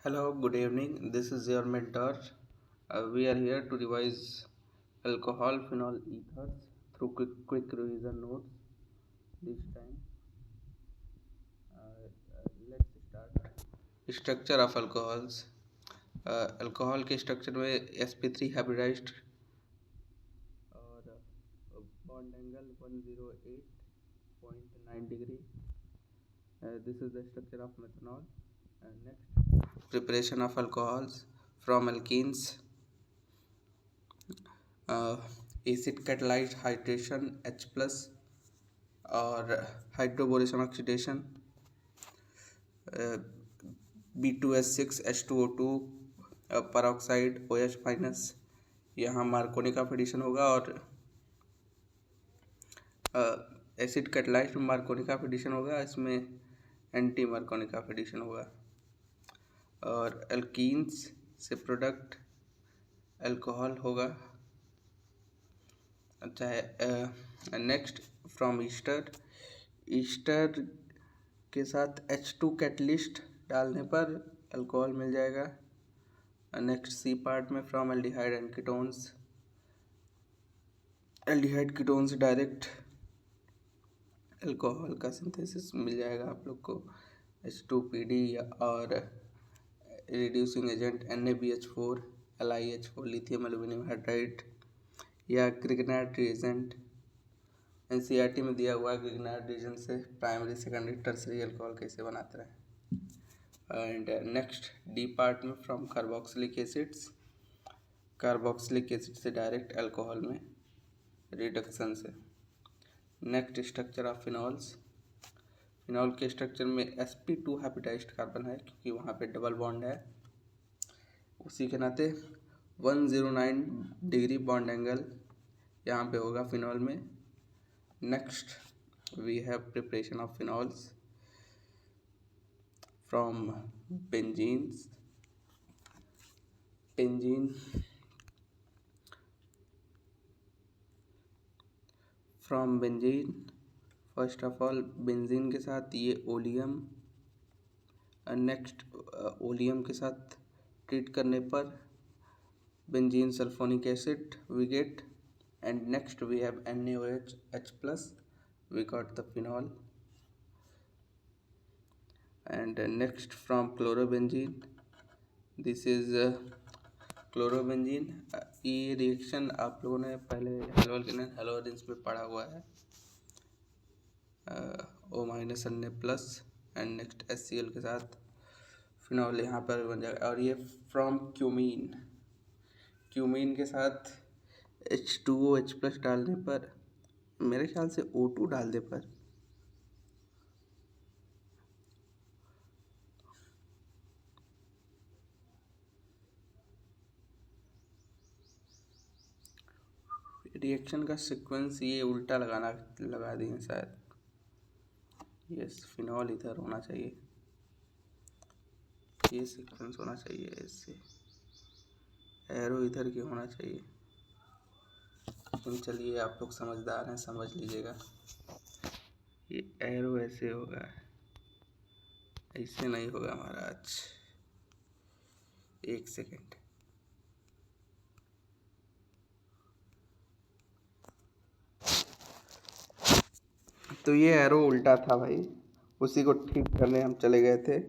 Hello, good evening. This is your mentor. We are here to revise alcohol phenol ethers through quick revision notes. This time, let's start. Structure of alcohols. Alcohol के structure में sp3 hybridised और bond angle 108.9 degree. This is the structure of methanol. Next, preparation of alcohols from alkenes. Acid catalyzed hydration H plus और hydroboration oxidation B2S6H2O2 peroxide OH minus. यहाँ Markovnikov का addition होगा और acid catalysed Markovnikov का addition होगा. इसमें anti Markovnikov का addition होगा. और एल्कीन्स से प्रोडक्ट अल्कोहल होगा. अच्छा है. Next from Easter. ईस्टर के साथ H2 कैटलिस्ट डालने पर अल्कोहल मिल जाएगा. नेक्स्ट सी पार्ट में from aldehyde and ketones. Aldehyde ketones direct alcohol का सिंथेसिस मिल जाएगा आप लोग को. H2PD और reducing agent NaBH4 LiH4 lithium aluminium hydride या ग्रिग्नार्ड रिएजेंट. NCERT में दिया हुआ ग्रिग्नार्ड रिएजेंट से प्राइमरी सेकेंडरी टर्सरी अल्कोहल कैसे बनाते हैं. एंड नेक्स्ट डी पार्ट में from carboxylic acids. Carboxylic acid से डायरेक्ट अल्कोहल में रिडक्शन से. Next structure of phenols. Phenol के स्ट्रक्चर में sp2 हाइब्रिडाइज्ड कार्बन है क्योंकि वहाँ पे डबल बॉन्ड है. उसी के नाते 109 डिग्री बॉन्ड एंगल यहाँ पे होगा फिनॉल में. Next we have preparation of phenols from benzenes. From benzene. First of all benzene के साथ ये ओलियम. नेक्स्ट ओलियम के साथ ट्रीट करने पर benzene sulphonic acid we get, and next we have NaOH H plus, we got the phenol. And next from chlorobenzene. This is chlorobenzene. ये reaction आप लोगों ने पहले हेलोजेंस में पढ़ा हुआ है. O minus Na plus and next HCl के साथ फिनॉल यहाँ पर बन जाएगा. और ये फ्रॉम क्यूमीन के साथ H2OH प्लस डालने पर मेरे ख्याल से O2 डाल दे पर रिएक्शन का सीक्वेंस ये उल्टा लगा दिए शायद. यस, फिनॉल इधर होना चाहिए. ये सीक्वेंस होना चाहिए. इससे एरो इधर के होना चाहिए. लेकिन चलिए, आप लोग समझदार हैं, समझ लीजिएगा. ये एरो ऐसे होगा, ऐसे नहीं होगा महाराज. एक सेकेंड. तो ये एरो उल्टा था भाई, उसी को ठीक करने हम चले गए थे.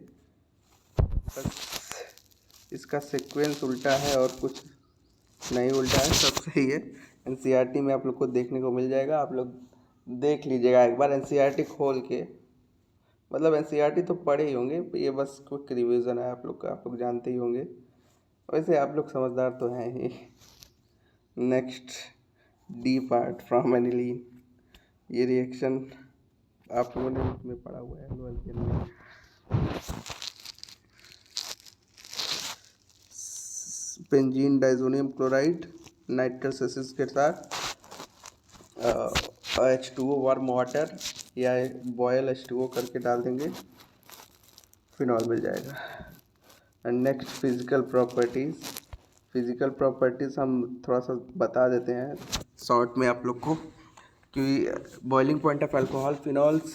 बस इसका सीक्वेंस उल्टा है और कुछ नहीं उल्टा है, सब सही है. NCERT में आप लोग को देखने को मिल जाएगा. आप लोग देख लीजिएगा एक बार NCERT खोल के. मतलब NCERT तो पढ़े ही होंगे, ये बस क्विक रिवीजन है आप लोग का, आप लोग जानते ही होंगे. वैसे आप लोग समझदार तो हैं ही. Next D part from aniline. ये रिएक्शन आप लोगों ने इसमें पढ़ा हुआ है एल्केन में. Benzene diazonium chloride nitrous acid के साथ H2O वार्म वाटर या बॉयल H2O करके डाल देंगे, फिनॉल मिल जाएगा. एंड नेक्स्ट फिजिकल प्रॉपर्टीज़ हम थोड़ा सा बता देते हैं शॉर्ट में आप लोग को कि boiling point of alcohol phenols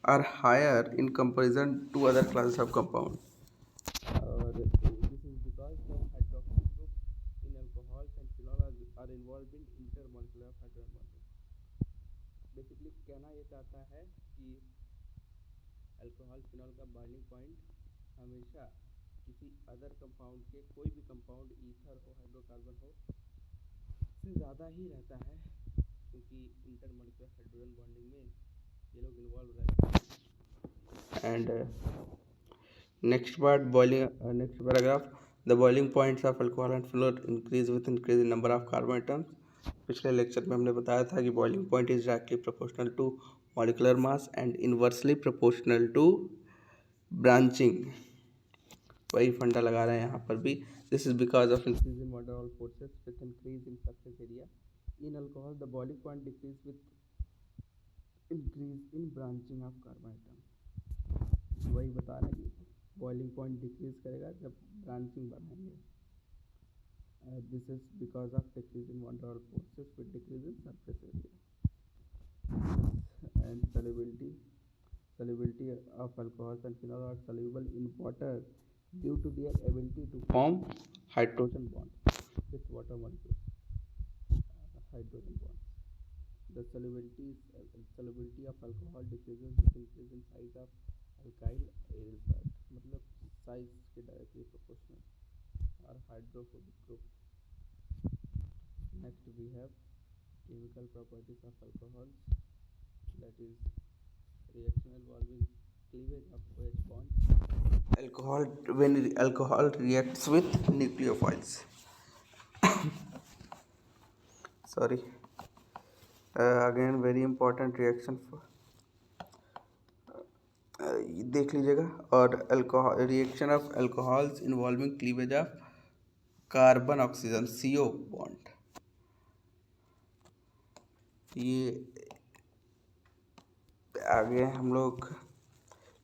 are higher in comparison to other classes of compound. और are involve in intermolecular hydrogen bonding. Basically कहना ये चाहता है कि अल्कोहल फिनॉल का बॉइलिंग पॉइंट हमेशा किसी अदर कंपाउंड के, कोई भी कंपाउंड ईथर हो, हाइड्रोकार्बन हो, से ज़्यादा ही रहता है, क्योंकि इंटरमॉलिक्यूलर हाइड्रोजन बॉन्डिंग में ये लोग इन्वॉल्व रहते हैं। And next part boiling, next paragraph, the boiling points of alcohol and phenol increase with increase in number of carbon atoms. पिछले लेक्चर में हमने बताया था कि boiling point is directly proportional to molecular mass and inversely proportional to branching. वही फंडा लगा रहे हैं यहाँ पर भी। This is because of increase in van der Waals forces with increase in surface area in alcohol the boiling point decrease with increase in branching of carbon atom. वही बता रहे हैं कि बॉइलिंग पॉइंट डिक्रीज करेगा जब ब्रांचिंग बढ़ाएंगे। This is because of decrease in van der Waals forces with decrease in surface area and solubility of alcohols and phenol are soluble in water due to their ability to form hydrogen bonds with water molecules. Hydrogen bonds. The solubility of alcohol decreases with increase in size of alkyl aryl salt. मतलब size के directly proportional और hydrophobic group. Next we have chemical properties of alcohols, that is reaction involving cleavage of OH bond. Alcohol, when alcohol reacts with nucleophiles. Sorry. Again very important reaction for देख लीजिएगा। और alcohol, reaction of alcohols involving cleavage of carbon oxygen CO bond. ये आगे हम लोग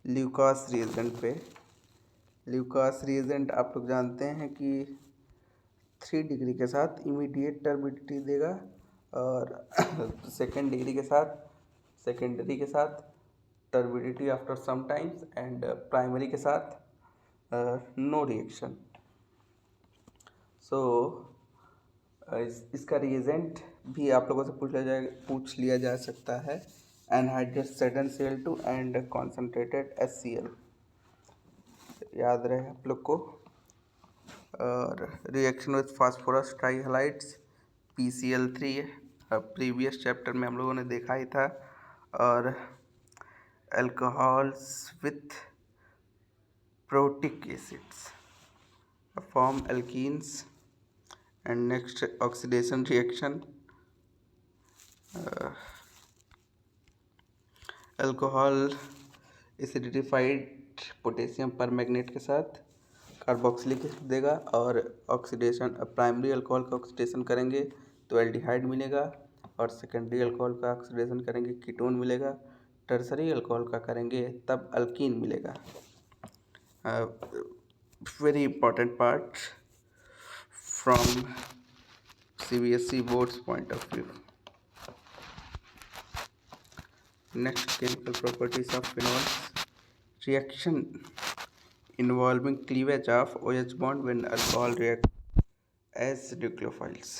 Lucas reagent पे। Lucas reagent आप लोग जानते हैं कि 3 डिग्री के साथ इमीडिएट टर्बिडिटी देगा और सेकेंड डिग्री के साथ, सेकेंडरी के साथ turbidity after some times and primary के साथ नो रिएक्शन। सो इसका रिएजेंट भी आप लोगों से पूछ लिया जा सकता है। Anhydrous sudden Cl2 and concentrated HCl, याद रहे आप लोग को। और reaction with phosphorus trihalides PCl3 previous chapter में हम लोगों ने देखा ही था। और alcohols with protic acids form alkenes. And next oxidation reaction, alcohol acidified potassium permanganate के साथ कार्बोक्सिलिक एसिड देगा और ऑक्सीडेशन, प्राइमरी अल्कोहल का ऑक्सीडेशन करेंगे तो एल्डिहाइड मिलेगा और सेकेंडरी अल्कोहल का ऑक्सीडेशन करेंगे कीटोन मिलेगा, टर्सरी अल्कोहल का करेंगे तब अल्कीन मिलेगा। Very important part from CBSE boards point of view. Next, chemical properties of phenols. Reaction involving cleavage of OH bond when alcohol react as nucleophiles.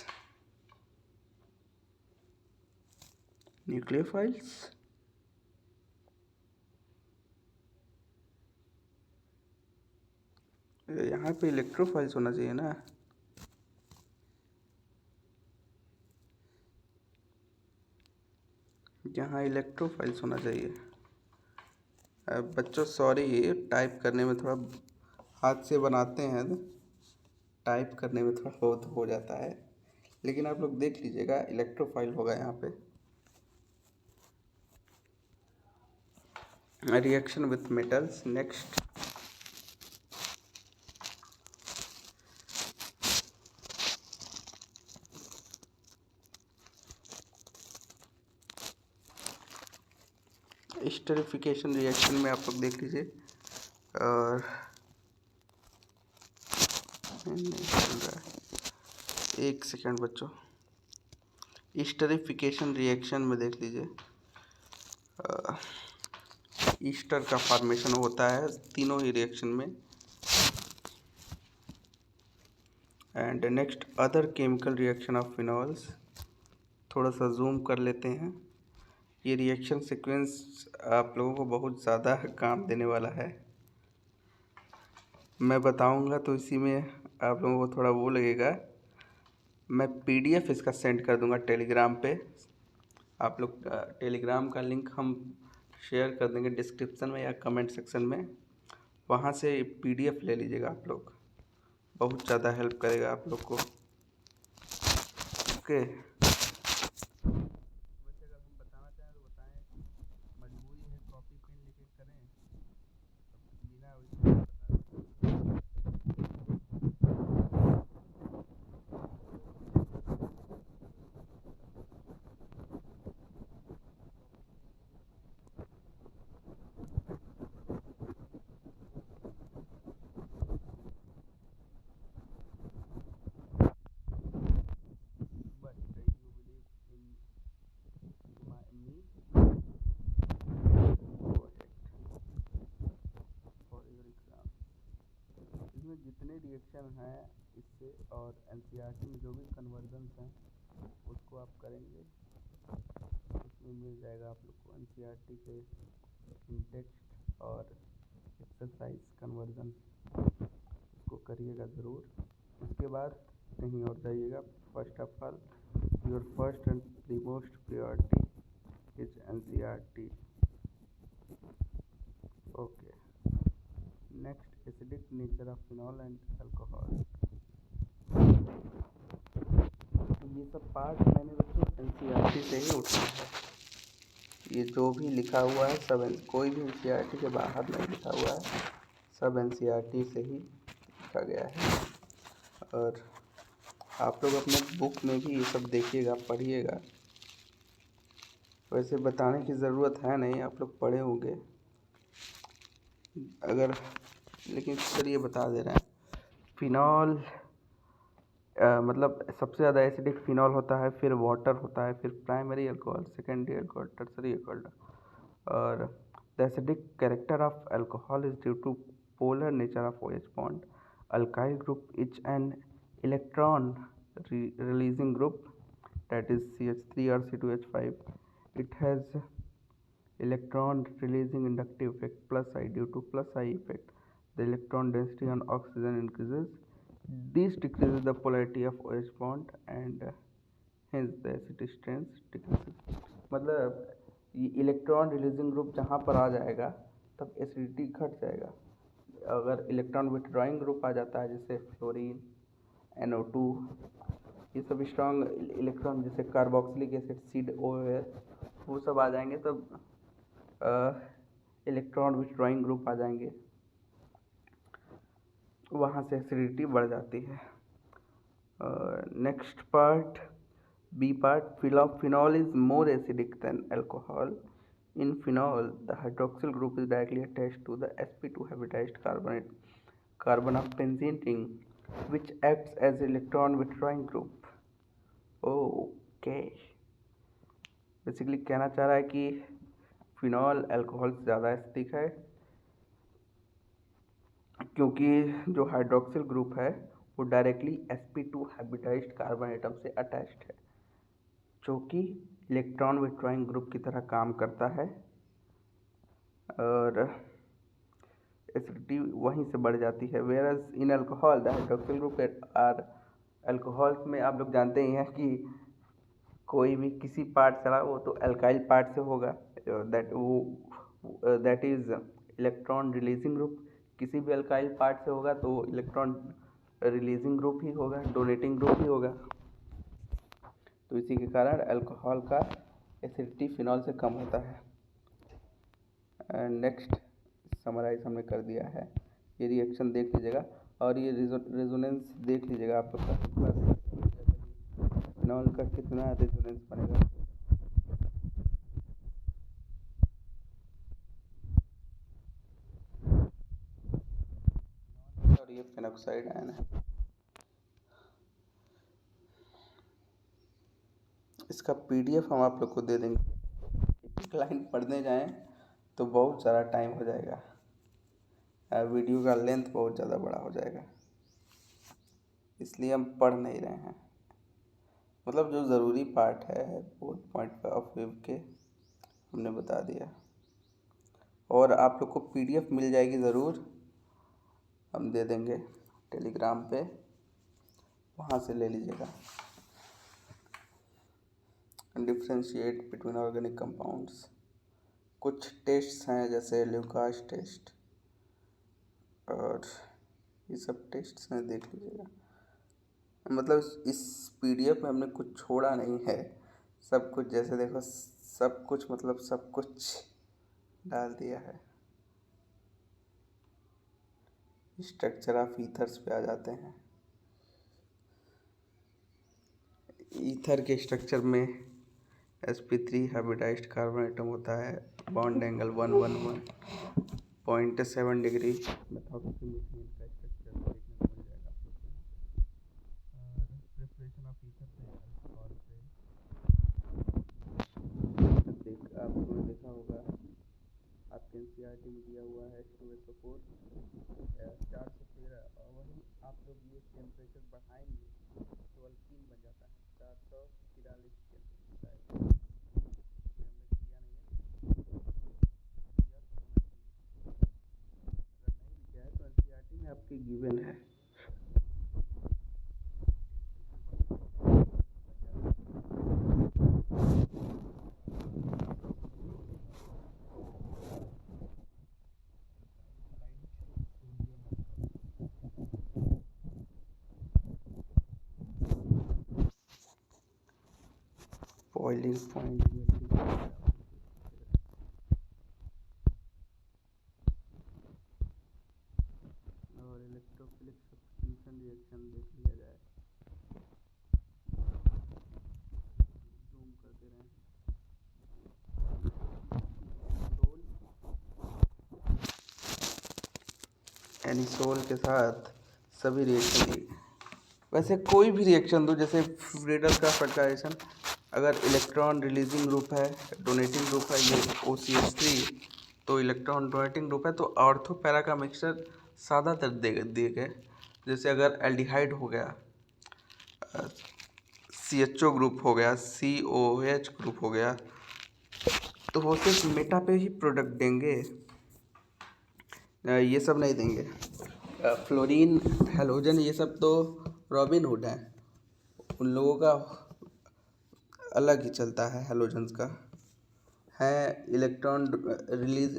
Nucleophiles? यहाँ पे electrophiles होना चाहिए ना। यहाँ इलेक्ट्रोफाइल्स होना चाहिए। बच्चों सॉरी, टाइप करने में थोड़ा हाथ से बनाते हैं, टाइप करने में थोड़ा हो जाता है, लेकिन आप लोग देख लीजिएगा इलेक्ट्रोफाइल होगा यहाँ पे। Reaction with metals. Next esterification reaction में आप लोग देख लीजिए। और नहीं चल रहा है, एक सेकेंड बच्चों। स्टेरिफिकेशन रिएक्शन में देख लीजिए, ईस्टर का फॉर्मेशन होता है तीनों ही रिएक्शन में। And next other chemical reaction of phenols, थोड़ा सा जूम कर लेते हैं। ये रिएक्शन सीक्वेंस आप लोगों को बहुत ज़्यादा काम देने वाला है, मैं बताऊंगा तो इसी में आप लोगों को थोड़ा वो लगेगा। मैं PDF इसका सेंड कर दूंगा टेलीग्राम पे, आप लोग टेलीग्राम का लिंक हम शेयर कर देंगे डिस्क्रिप्शन में या कमेंट सेक्शन में, वहाँ से PDF ले लीजिएगा आप लोग, बहुत ज़्यादा हेल्प करेगा आप लोग को। ओके, वैसे अगर हम बताना चाहें तो बताएं, मजबूरी है कॉपी पेन लेके करें, बिना इसमें जितने रिएक्शन हैं इससे और NCERT में जो भी कन्वर्जन्स हैं उसको आप करेंगे, उसमें मिल जाएगा आप लोग को NCERT के टेक्स्ट और एक्सरसाइज कन्वर्जन, उसको करिएगा ज़रूर। उसके बाद कहीं और जाइएगा। First of all your first and the most priority is NCERT। Okay, next acidic nature of phenol and alcohol. ये सब पार्ट मैंने बच्चों NCERT से ही उठाया है, ये जो भी लिखा हुआ है सब कोई भी NCERT के बाहर नहीं लिखा हुआ है, सब NCERT से ही लिखा गया है। और आप लोग अपने बुक में भी ये सब देखिएगा, पढ़िएगा। वैसे बताने की ज़रूरत है नहीं, आप लोग पढ़े होंगे अगर, लेकिन चलिए बता दे रहे हैं। फिनॉल मतलब सबसे ज़्यादा एसिडिक फिनॉल होता है, फिर वाटर होता है, फिर primary alcohol, secondary alcohol, tertiary alcohol. और the acidic character of alcohol is due to polar nature of OH bond. Alkyl group is an electron releasing group, that is CH3 or C2H5. It has electron releasing inductive effect plus I. Due to plus I effect, the electron density on oxygen increases. This decreases the polarity of OH bond and hence the acid strength decreases. मतलब ये electron releasing group जहाँ पर आ जाएगा तब acidity घट जाएगा। अगर electron withdrawing group आ जाता है जैसे फ्लोरीन, NO2, ये सब स्ट्रॉन्ग इलेक्ट्रॉन, जैसे कार्बोक्सिलिक एसिड, COOH, वो सब आ जाएंगे तब इलेक्ट्रॉन विथड्रॉइंग ग्रुप आ जाएंगे, वहाँ से एसिडिटी बढ़ जाती है। Next part, B part, phenol is more acidic than alcohol. In phenol, the hydroxyl group is directly attached to the sp2 hybridized carbon of benzene ring, which acts as electron withdrawing group. Okay, basically कहना चाह रहा है कि phenol alcohol से ज़्यादा acidic है, क्योंकि जो हाइड्रोक्सिल ग्रुप है वो directly sp2 hybridised carbon atom से अटैच्ड है, जो कि इलेक्ट्रॉन विथड्रॉइंग ग्रुप की तरह काम करता है और एसिडिटी वहीं से बढ़ जाती है। Whereas in alcohol the hydroxyl group are, alcohol में आप लोग जानते ही हैं कि कोई भी किसी पार्ट चला वो तो अल्काइल पार्ट से होगा, that is electron releasing group. किसी भी अल्काइल पार्ट से होगा तो इलेक्ट्रॉन रिलीजिंग ग्रुप ही होगा, डोनेटिंग ग्रुप ही होगा। तो इसी के कारण अल्कोहल का एसिडिटी फिनॉल से कम होता है। नेक्स्ट समराइज हमने कर दिया है, ये रिएक्शन देख लीजिएगा और ये रेजोनेंस देख लीजिएगा आप लोग का, फिनॉल का कितना रेजोनेंस बनेगा। और ये फेनॉक्साइड आयन है, इसका PDF हम आप लोग को दे देंगे। एक लाइन पढ़ने जाएं तो बहुत सारा टाइम हो जाएगा, वीडियो का लेंथ बहुत ज़्यादा बड़ा हो जाएगा। इसलिए हम पढ़ नहीं रहे हैं। मतलब जो ज़रूरी पार्ट है बोर्ड पॉइंट ऑफ व्यू के हमने बता दिया। और आप लोग को PDF मिल जाएगी ज़रूर, हम दे देंगे टेलीग्राम पे, वहाँ से ले लीजिएगा। डिफ्रेंशिएट बिटवीन ऑर्गेनिक कंपाउंड्स, कुछ टेस्ट्स हैं जैसे ल्यूकास टेस्ट और ये सब टेस्ट्स हैं, देख लीजिएगा। मतलब इस PDF में हमने कुछ छोड़ा नहीं है, सब कुछ जैसे देखो, सब कुछ मतलब सब कुछ डाल दिया है। स्ट्रक्चर ऑफ ईथर्स पे आ जाते हैं। ईथर के स्ट्रक्चर में sp3 हाइब्रिडाइज्ड कार्बन एटम होता है, bond angle 111.7 degree. Methoxy methane का स्ट्रक्चर देखने को मिल जाएगा आप लोग को। और प्रिपरेशन ऑफ ईथर पे अल्कोहल पे आप लोगों ने देखा होगा, आपके NCERT में दिया हुआ है H2SO4 413, और वही आप लोग ये टेम्परेचर बढ़ाएंगे तो अल्कीन बन जाता है 443 के हमने किया नहीं है, अगर नहीं लिखा है तो NCERT में आपके गिवन है। बॉइलिंग पॉइंट और इलेक्ट्रोफिलिक सब्स्टिट्यूशन रिएक्शन देख लिया जाए। जूम करते रहें। एनिसोल के साथ सभी रिएक्शन की, वैसे कोई भी रिएक्शन दो, जैसे फ्रीडल का फर्टिलाइजेशन, अगर इलेक्ट्रॉन रिलीजिंग ग्रुप है, डोनेटिंग ग्रुप है, ये OCH3, तो इलेक्ट्रॉन डोनेटिंग ग्रुप है, तो ऑर्थो पैरा का मिक्सचर ज़्यादातर दिए गए। जैसे अगर एल्डिहाइड हो गया, CHO ग्रुप हो गया, COH ग्रुप हो गया, तो वो सिर्फ मेटा पे ही प्रोडक्ट देंगे, ये सब नहीं देंगे। फ्लोरीन, हेलोजन, ये सब तो रॉबिन हुड है, उन लोगों का अलग ही चलता है। हेलोजन्स का है electron release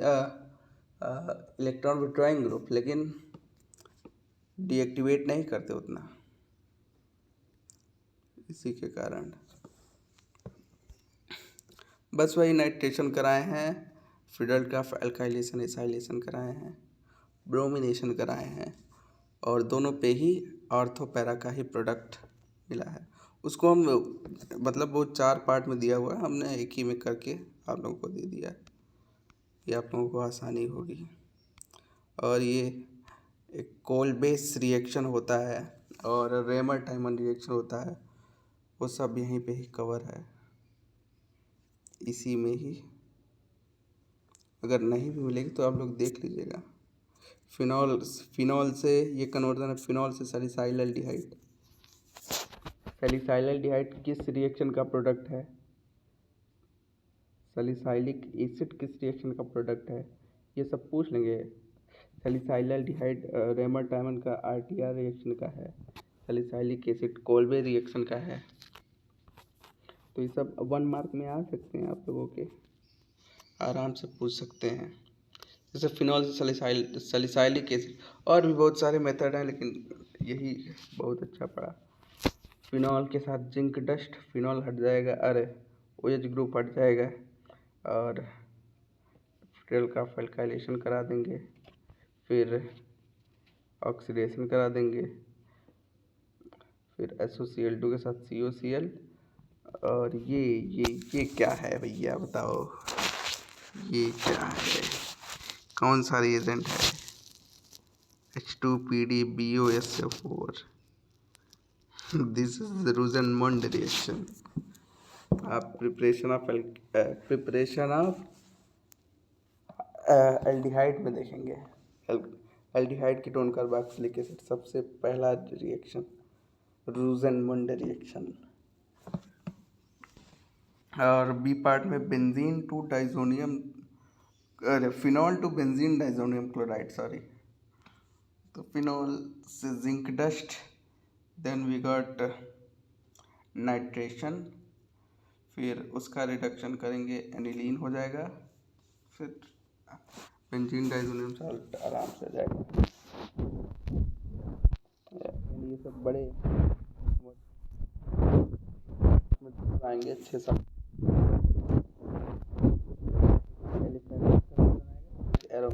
electron withdrawing group, लेकिन डीएक्टिवेट नहीं करते उतना, इसी के कारण बस वही नाइट्रेशन कराए हैं, फिडेल्टक्राफ्ट अल्काइलेशन एसाइलेशन कराए हैं, ब्रोमिनेशन कराए हैं, और दोनों पे ही ऑर्थोपैरा का ही प्रोडक्ट मिला है। उसको हम मतलब वो 4 पार्ट में दिया हुआ है, हमने एक ही में करके आप लोगों को दे दिया है, ये आप लोगों को आसानी होगी। और ये एक कोल बेस रिएक्शन होता है और रेमर टाइमन रिएक्शन होता है, वो सब यहीं पे ही कवर है, इसी में ही। अगर नहीं भी मिलेगी तो आप लोग देख लीजिएगा। फिनॉल से ये कन्वर्जन है, फिनॉल से सैलिसाइलडिहाइड। सैलिसाइलडिहाइड किस रिएक्शन का प्रोडक्ट है? सैलिसाइलिक एसिड किस रिएक्शन का प्रोडक्ट है? ये सब पूछ लेंगे। सैलिसाइलडिहाइड रेमर टाइमन का RTR रिएक्शन का है, सैलिसाइलिक एसिड कोल्बे रिएक्शन का है। तो ये सब 1 मार्क में आ सकते हैं, आप लोगों के आराम से पूछ सकते हैं। जैसे फिनॉल से सैलिसाइलिक एसिड, और भी बहुत सारे मेथड हैं, लेकिन यही बहुत अच्छा पड़ा। फिनॉल के साथ जिंक डस्ट, फिनॉल हट जाएगा, अरे OH ग्रुप हट जाएगा, और फिडेल का अल्काइलेशन करा देंगे, फिर ऑक्सीडेशन करा देंगे, फिर SOCl2 के साथ COCl। और ये क्या है भैया बताओ, ये क्या है, कौन सा रिएजेंट है? H2PdBOSO4, this is Rosenmund reaction. आप प्रिपरेशन ऑफ एल्डिहाइड में देखेंगे, एल्डिहाइड कीटोन कार्बोक्सिलिक एसिड सबसे पहला रिएक्शन, रूजेनमुंड रिएक्शन। और बी पार्ट में बेंजीन टू डाइजोनियम, अरे phenol to benzene diazonium chloride, sorry. तो फिनॉल से zinc dust, then we got nitration, फिर उसका रिडक्शन करेंगे एनिलीन हो जाएगा, फिर बेंजीन डाइजोनियम सॉल्ट आराम से जाएगा। ये सब बड़े आएंगे 6-7 एरो,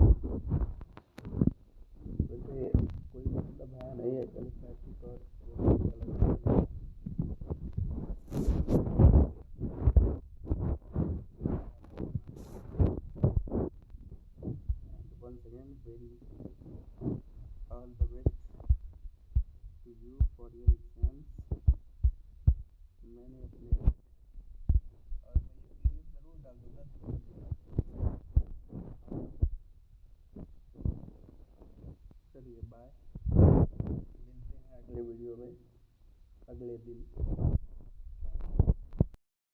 वैसे कोई मतलब है नहीं है एलिफैटिक और once again very all the best to you for your exams। मैंने अपने और मैं ये पीडीएफ ज़रूर डाल दूँगा। चलिए बाय, मिलते हैं अगले वीडियो में अगले दिन।